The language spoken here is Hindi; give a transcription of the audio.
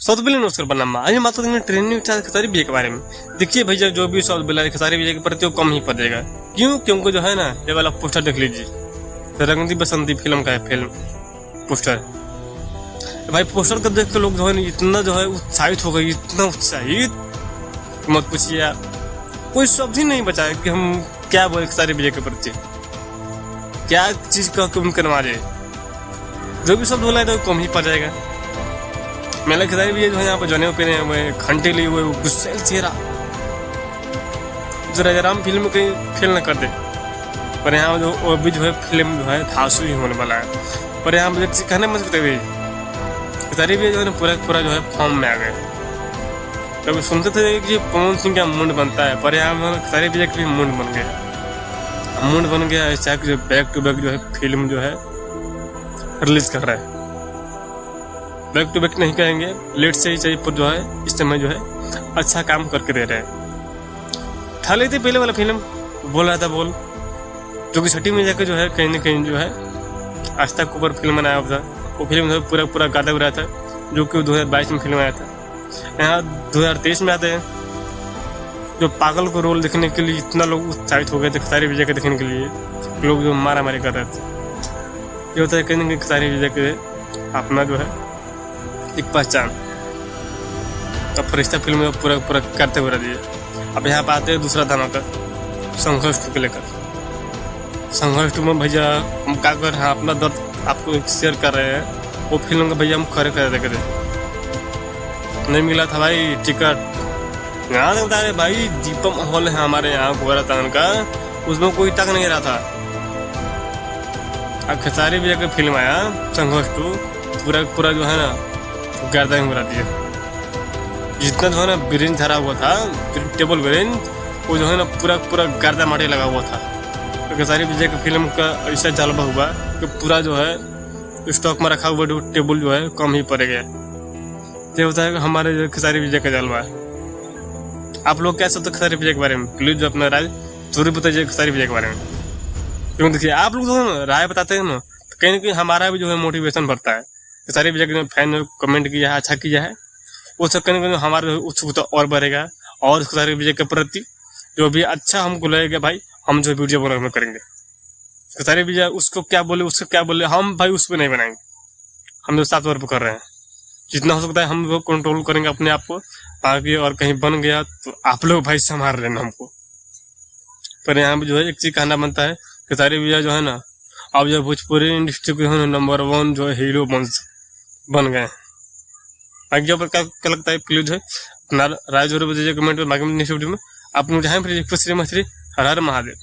साउथ विलन ऑस्कर बनना अभी मात्र ट्रेंडिंग खेसारी भैया के बारे में। देखिए भैया जो भी साउथ विलन खेसारी भैया के प्रति कम ही पड़ेगा। क्यों? क्योंकि जो है ना ये वाला पोस्टर देख लीजिए, रंगदी बसंती फिल्म का है फिल्म पोस्टर। भाई पोस्टर को देख के लोग जो है इतना जो है उत्साहित हो गए, इतना उत्साहित मत पूछिए यार। कोई शब्द ही नहीं बचा कि हम क्या बोले खेसारी भैया के प्रति, क्या चीज का कम करवा रहे। जो भी शब्द बोला है तो कम ही पड़ जाएगा। मेला खेसारी भैया जो है यहाँ पर जने पहने हुए, घंटे लिए हुए, गुस्से चेहरा, जो राजाराम फिल्म में कहीं फेल न कर दे। पर यहाँ जो अभी जो है फिल्म जो है धांसू ही होने वाला है। पर यहाँ मुझे कहने मत सकते हुए खेसारी भैया जो है पूरा जो है फॉर्म में आ गए। कभी सुनते थे कि पवन सिंह का मुंड बनता है, पर यहाँ खेसारी भैया का भी मुंड बन गया। मुंड बन गया ऐसा कि बैक टू बैक जो है फिल्म जो है रिलीज कर रहा है। बैक टू बैक नहीं कहेंगे, लेट से ही चाहिए, पर जो है इस समय जो है अच्छा काम करके दे रहे हैं। ठा लेते पहले वाला फिल्म बोल रहा था बोल, जो कि छठी में जाकर जो है कहीं ना कहीं जो है आस्था के ऊपर फिल्म बनाया हुआ था। वो फिल्म जो पूरा गाता हुआ था, जो कि 2022 में फिल्म आया था। यहाँ 2023 में आते हैं जो पागल को रोल देखने के लिए इतना लोग उत्साहित हो गए थे खेसारी भैया के देखने के लिए, लोग जो मारा मारी कर रहे थे। ये होता है कहीं ना कहीं खेसारी भैया के अपना जो है एक पहचान। तो फरिश्ता फिल्म में पूरा करते हुए दिए। अब यहाँ पे आते हैं दूसरा धमाका संघर्ष 2 को लेकर। संघर्ष 2 में भैया हम क्या कर रहे हैं, अपना दर्द आपको शेयर कर रहे हैं। वो फिल्म का भैया हम खड़े कर देखे थे, नहीं मिला था भाई टिकट। यहाँ से बता रहे भाई दीपम हॉल है हमारे यहाँ गोरातान का, उसमें कोई तक नहीं रहा था। अब खेसारी भैया का फिल्म आया संघर्ष 2, पूरा जो है ना गर्दा ही उड़ा दिया। जितना जो है ना ब्रेंच धरा हुआ था, टेबल ब्रेंच, वो जो है ना पूरा गर्दा माटी लगा हुआ था। तो खेसारी भैया की फिल्म का ऐसा जलवा हुआ कि पूरा जो है स्टॉक में रखा हुआ टेबल जो है कम ही पड़ गया। ये होता है कि हमारे जो खेसारी भैया का जलवा है। आप लोग क्या सोचते खेसारी भैया के बारे में? प्लीज अपना राय जरूर बताइए खेसारी भैया के बारे में। क्यों देखिए आप लोग जो है ना राय बताते हैं ना, तो कहीं ना कहीं हमारा भी जो है मोटिवेशन बढ़ता है। खेसारी भैया के फैन कमेंट किया है, अच्छा किया है, वो सब कहीं हमारा उत्सुकता और बढ़ेगा। और खेसारी भैया के प्रति जो भी अच्छा हमको लगेगा भाई, हम जो वीडियो बनाने करेंगे। खेसारी भैया उसको क्या बोले हम भाई उस पर नहीं बनाएंगे। हम जो सात तौर पर कर रहे हैं, जितना हो सकता है हम लोग कंट्रोल करेंगे अपने आप को। बाकी और कहीं बन गया तो आप लोग भाई संभाल लेना हमको। पर यहाँ पे जो है एक चीज कहना बनता है, खेसारी भैया जो है ना अब जो भोजपुरी इंडस्ट्री के नंबर 1 जो है हीरो बन गए। आगे पर क्या लगता है प्लीज है अपना राय जरूर बताइए कमेंट में। बाकी नेक्स्ट वीडियो में आप लोग जहाँ पर हर हर महादेव।